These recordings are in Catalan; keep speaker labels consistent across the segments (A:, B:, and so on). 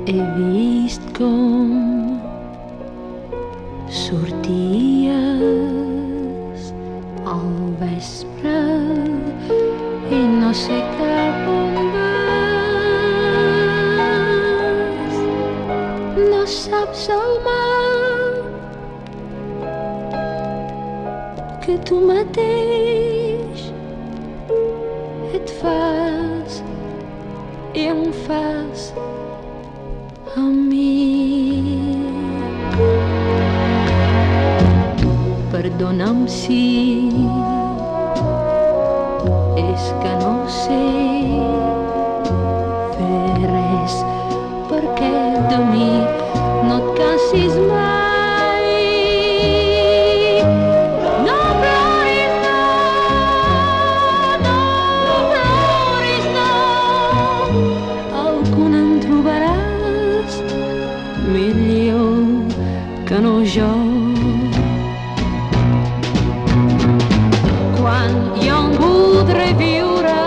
A: He vist com sorties al vespre i no sé cap on vas. No saps el mal que tu mateix et fas i em fas a mi. Perdona'm si és que no sé fer res perquè de mi no et cansis mai. No ploris, no, no ploris, no, algun en trobaràs millor que no jo. Quan jo en voldré viure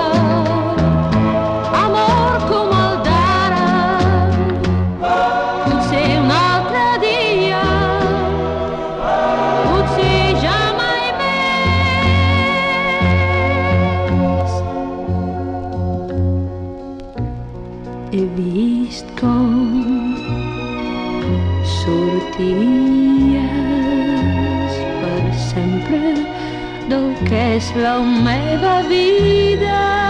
A: amor com el d'ara, potser un altre dia, potser ja mai més. He vist com sorties per sempre del que és la meva vida.